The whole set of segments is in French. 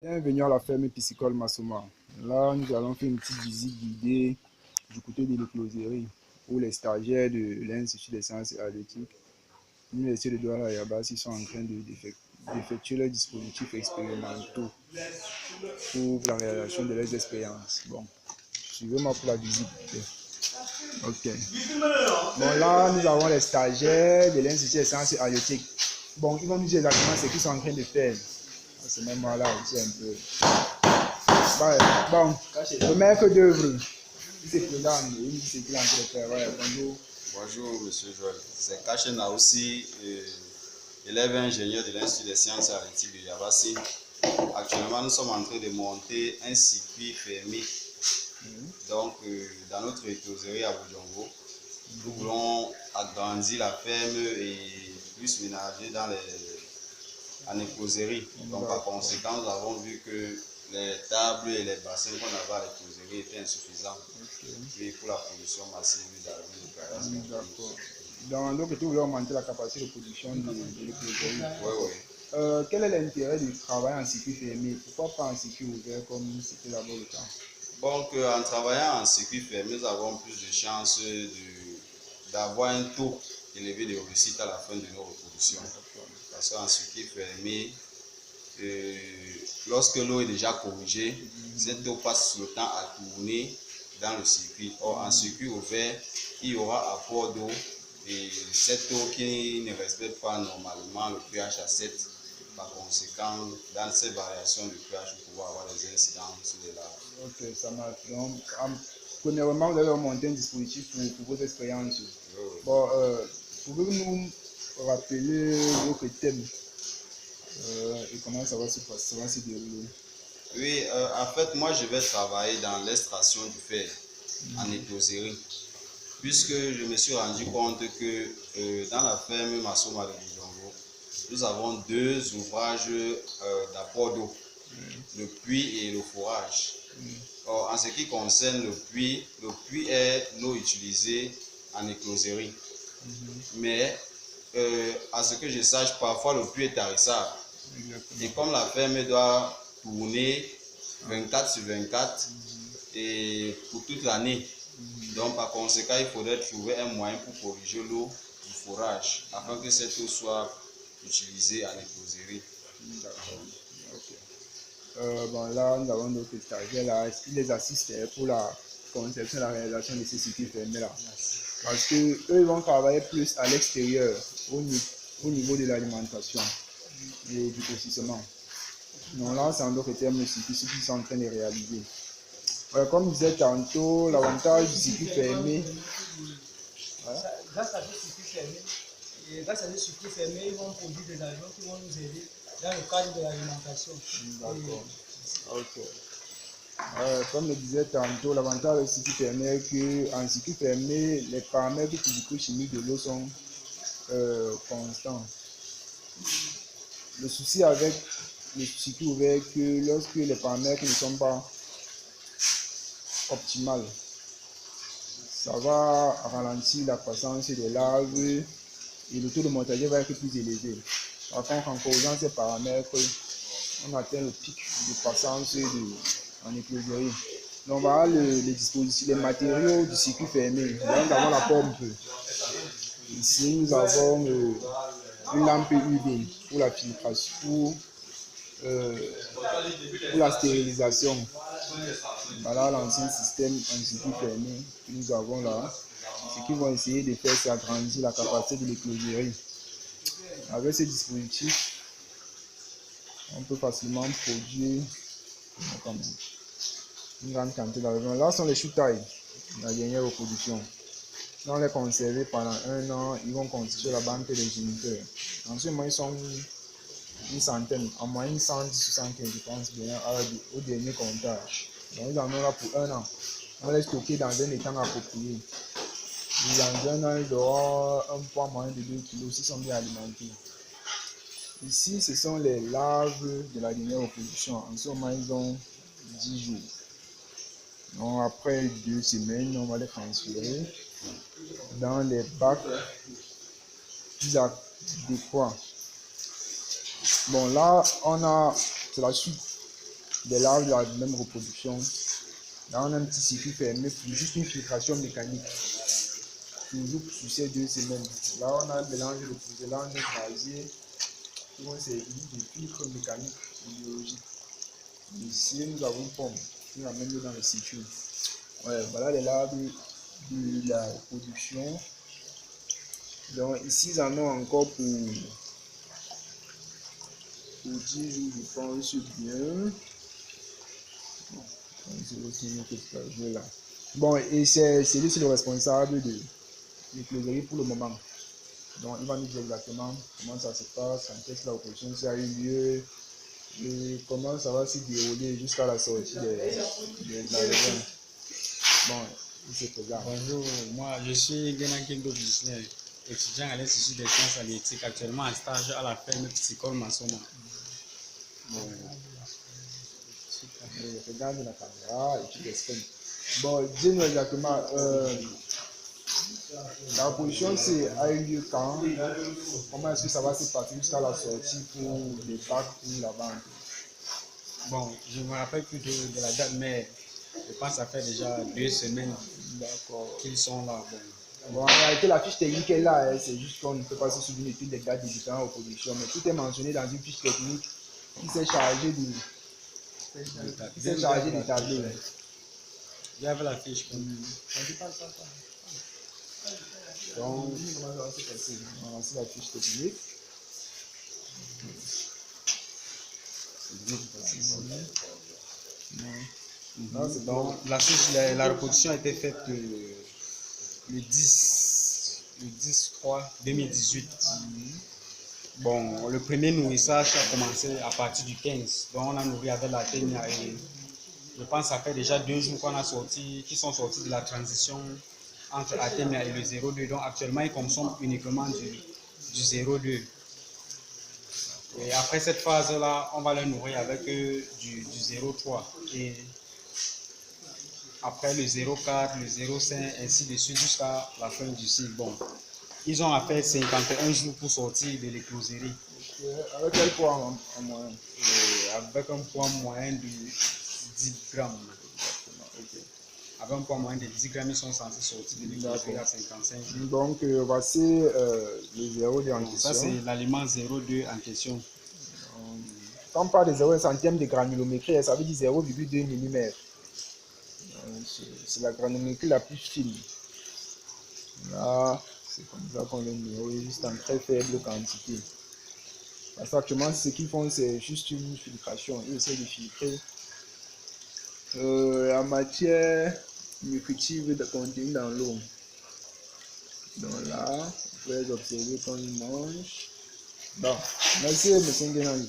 Bienvenue à la ferme piscicole Massoma. Là, nous allons faire une petite visite guidée du côté de l'écloserie où les stagiaires de l'Institut des sciences halieutiques, l'Université de Douala et Yabas, ils sont en train d'effectuer leurs dispositifs expérimentaux pour la réalisation de leurs expériences. Bon, suivez-moi pour la visite. Ok. Bon, là, nous avons les stagiaires de l'Institut des sciences halieutiques. Bon, ils vont nous dire exactement ce qu'ils sont en train de faire. À ce moment-là, aussi un peu. Bon, le maître d'œuvre, il se présente, il dit ce qu'il est en train de faire. Ouais, bonjour. Bonjour, monsieur Joël. C'est Kachena aussi, élève ingénieur de l'Institut des sciences halieutiques de Yabassi. Actuellement, nous sommes en train de monter un circuit fermé. Donc, dans notre écloserie à Boudjongo, nous voulons agrandir la ferme et plus ménager en écloserie. Donc, par conséquent, nous avons vu que les tables et les bassins qu'on avait à l'écloserie étaient insuffisants. Et pour la production massive d'argile. D'accord. Dans l'autre côté, vous voulez augmenter la capacité de production de l'écloserie. Oui, oui. Quel est l'intérêt de travailler en circuit fermé? Pourquoi pas en circuit ouvert comme c'était d'abord le cas? Donc, en travaillant en circuit fermé, nous avons plus de chances d'avoir un taux élevé de réussite à la fin de nos reproductions. Parce qu'en circuit fermé, lorsque l'eau est déjà corrigée, cette eau passe le temps à tourner dans le circuit. Or, en circuit ouvert, il y aura apport d'eau et cette eau qui ne respecte pas normalement le pH à 7. Par conséquent, dans ces variations de pH, vous pouvez avoir des incidents sur les larves. Ok, ça marche. Donc, premièrement, vous avez monté un dispositif pour vos expériences. Oui. Bon, pouvez-vous nous rappeler votre thème et comment ça va se passer, ça va se dérouler? Oui, en fait, moi, je vais travailler dans l'extraction du fer en écloserie, puisque je me suis rendu compte que dans la ferme Massoma de Boudjongo, nous avons deux ouvrages d'apport d'eau, le puits et le forage. Or, en ce qui concerne le puits est l'eau utilisée en écloserie. Mais à ce que je sache, parfois le puits est tarissable. Et comme la ferme doit tourner 24 sur 24 et pour toute l'année, donc par conséquent, il faudrait trouver un moyen pour corriger l'eau du forage afin que cette eau soit utilisée en écloserie. D'accord. Ok. Bon, là, nous avons d'autres stagiaires là. Est-ce qu'ils les assistent pour la conception et la réalisation de ces circuits fermés là? Parce qu'eux, ils vont travailler plus à l'extérieur, au niveau de l'alimentation et du processement. Donc là, c'est en d'autres termes le circuit, ce qu'ils sont en train de réaliser. Comme je disais tantôt, l'avantage du circuit fermé. Grâce à ce circuit fermé, ils vont produire des aliments qui vont nous aider dans le cadre de l'alimentation. D'accord. Ok. Comme je disais tantôt, l'avantage du circuit fermé est qu'en circuit fermé, les paramètres physico-chimiques de l'eau sont constants. Le souci avec le circuit ouvert est que lorsque les paramètres ne sont pas optimales, ça va ralentir la croissance des larves et le taux de mortalité va être plus élevé. Par contre, en corrigeant ces paramètres, on atteint le pic de croissance en écloserie. Donc voilà les dispositifs, les matériaux du circuit fermé. Là, nous avons la pompe. Ici, nous avons une lampe UV pour la filtration, pour la stérilisation. Voilà l'ancien système en circuit fermé que nous avons là. Ce qu'ils vont essayer de faire, c'est agrandir la capacité de l'écloserie. Avec ces dispositifs, on peut facilement produire une grande quantité d'argent. Là sont les choux-tailles, la dernière reproduction. On les conserver pendant 1 an, ils vont constituer la banque des géniteurs. En ce moment, ils sont une centaine, en moyenne 110 ou 115, je pense bien, au dernier comptage. Donc, ils en ont là pour 1 an. On va les stocker dans un étang approprié. Et dans 1 an, ils auront un poids moyen de 2 kg s'ils sont bien alimentés. Ici, ce sont les larves de la dernière reproduction. En ce moment, ils ont 10 jours. Donc, après 2 semaines, on va les transférer dans les bacs plus adéquats. Bon, là, c'est la suite des larves de la même reproduction. Là, on a un petit circuit fermé pour juste une filtration mécanique. Toujours sur ces 2 semaines. Là, on a un mélange de porcelaine écrasé. C'est des filtres mécaniques biologiques. Ici, nous avons une pomme qui va même dans le circuit. Ouais, voilà les larves de la production. Donc, ici, ils en ont encore pour 10 jours, je pense bien. Bon, et c'est lui le responsable de l'écloserie pour le moment. Donc, il va nous dire exactement comment ça se passe, quand est-ce que la opération a eu lieu, et comment ça va se dérouler jusqu'à la sortie de la région. Bon, c'est présent. Bonjour, moi je suis Guénan Kendo Bisney, étudiant à l'Institut des sciences halieutiques, actuellement en stage à la ferme Psychol Massoma. Bon. Regarde la caméra et tu t'exprimes. Bon, dis-nous exactement, la position a eu lieu quand? Comment est-ce que ça va se passer jusqu'à la sortie pour les packs pour la vente? Bon, je ne me rappelle plus de la date, mais je pense que ça fait déjà 2 semaines qu'ils sont là. Bon, en réalité, la fiche technique est là, hein, c'est juste qu'on ne peut pas se souvenir de toutes les dates des différentes oppositions, mais tout est mentionné dans une fiche technique qui s'est chargée d'établir. Il y avait la fiche. Donc, comment ça va se passer? On va lancer la fiche technique. Donc, la reproduction a été faite le 10/3/2018. Bon, le premier nourrissage a commencé à partir du 15. Donc, on a nourri avec la ténia et je pense que ça fait déjà 2 jours qu'ils sont sortis de la transition entre Atemia et le 0,2. Donc, actuellement, ils consomment uniquement du 0,2. Et après cette phase-là, on va les nourrir avec du 0,3. Et après le 0,4, le 0,5, ainsi de suite jusqu'à la fin du cycle. Bon, ils ont à faire 51 jours pour sortir de l'écloserie. Avec quel poids en moyenne? Avec un poids moyen de 10 grammes. Avec un poids moyen de 10 grammes, ils sont censés sortir de l'écloserie à 55 jours. Donc, voici le 0,2 en question. Ça, c'est l'aliment 0,2 en question. Quand on parle de 0 centième de granulométrie, ça veut dire 0,2 mm. C'est la granulométrie la plus fine. Là, c'est comme ça qu'on le met, juste en très faible quantité. Parce qu'actuellement, ce qu'ils font, c'est juste une filtration. Ils essaient de filtrer la matière nutritive contenue dans l'eau. Donc là, vous pouvez observer quand ils mangent. Bon, merci, monsieur Nguénan.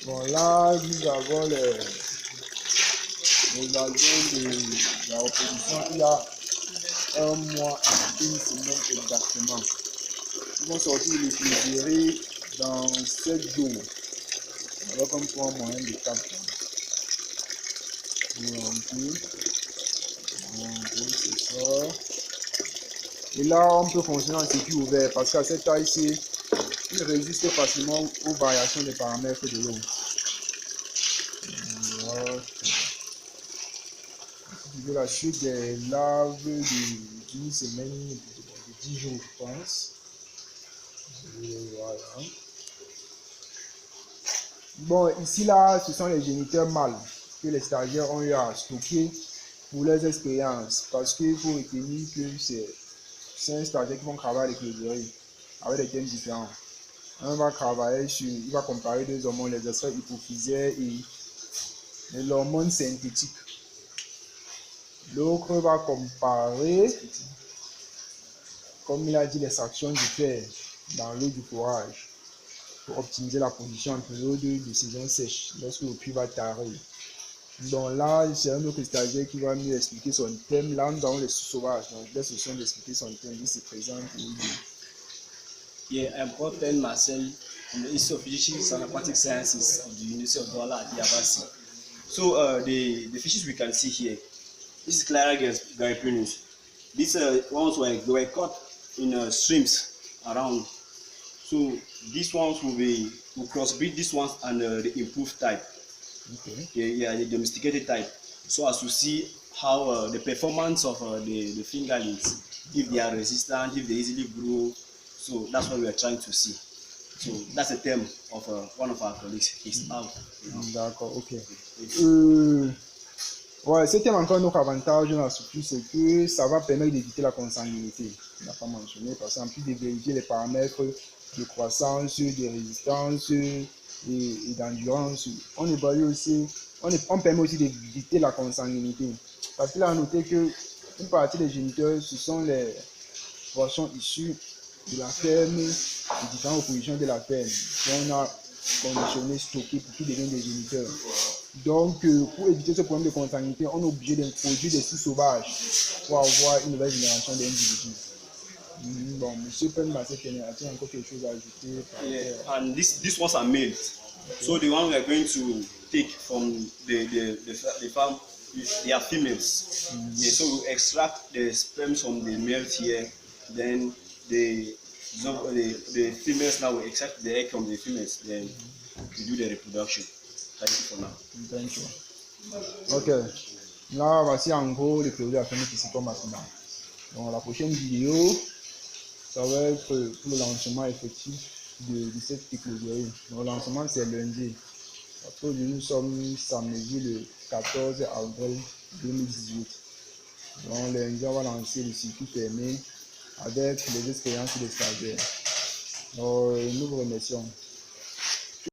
Bon, là, nous avons les agents de la reproduction. Il y a 1 mois et 1 semaine exactement. Ils vont sortir de l'écloserie dans 7 jours. Avec un poids moyen de 4 ans. C'est ça. Et là, on peut fonctionner en circuit ouvert parce qu'à cette taille-ci, il résiste facilement aux variations des paramètres de l'eau. La chute des larves d'une semaine, de 10 jours, je pense. Voilà. Bon, ici, là, ce sont les géniteurs mâles que les stagiaires ont eu à stocker pour leurs expériences. Parce qu'il faut retenir que c'est un stagiaire qui va travailler avec l'écloserie, avec des thèmes différents. Un va travailler sur, il va comparer 2 hormones, les extraits hypophysaires et l'hormone synthétique. L'autre va comparer, comme il a dit, l'extraction du fer dans l'eau du fourrage pour optimiser la position en période de saison sèche, lorsque le puits va tarir. Donc là, c'est un autre stagiaire qui va mieux expliquer son thème. Là, nous avons les sous-sauvages. Donc, laisse le soin d'expliquer son thème. Il se présente. Yeah, I'm Captain Marcel from the Institute of Physics and Aquatic Sciences of the University of Douala at Yabasi. So the fishes we can see here, this is Clara Garipinus. These ones were caught in streams around. So these ones will crossbreed these ones and the improved type. Okay. The domesticated type, so as to see how the performance of the fingerlings, if they are resistant, if they easily grow. So that's what we are trying to see. So that's the term of one of our colleagues. He's out. D'accord, ok. Ouais, c'était encore un autre avantage dans la structure, c'est que ça va permettre d'éviter la consanguinité. On n'a pas mentionné, parce qu'en plus de vérifier les paramètres de croissance, de résistance et d'endurance, on évalue aussi, on permet aussi d'éviter la consanguinité. Parce qu'il a noté que une partie des géniteurs, ce sont les poissons issus de la ferme, des différentes oppositions de la ferme, qu'on a conditionné, stocké pour qu'ils deviennent des géniteurs. Donc, pour éviter ce problème de consanguinité, on est obligé d'introduire des souches sauvages pour avoir une nouvelle génération d'individus. Bon, monsieur Penmassé, a-t-il encore quelque chose à ajouter? Yeah, and these ones are males. So the one we are going to take from the farm, they are females. Yeah, so we extract the sperms from the males here, then the females now will extract the egg from the females, then we do the reproduction. Thank you for now. Thank you. Ok. Là, voici en gros les produits à faire ici comme maintenant. Donc, la prochaine vidéo, ça va être pour le lancement effectif de cette technologie. Donc, le lancement, c'est lundi. Après, nous sommes samedi le 14 avril 2018. Donc, lundi, on va lancer le circuit fermé avec les expériences des stagiaires. Donc, nous vous remercions.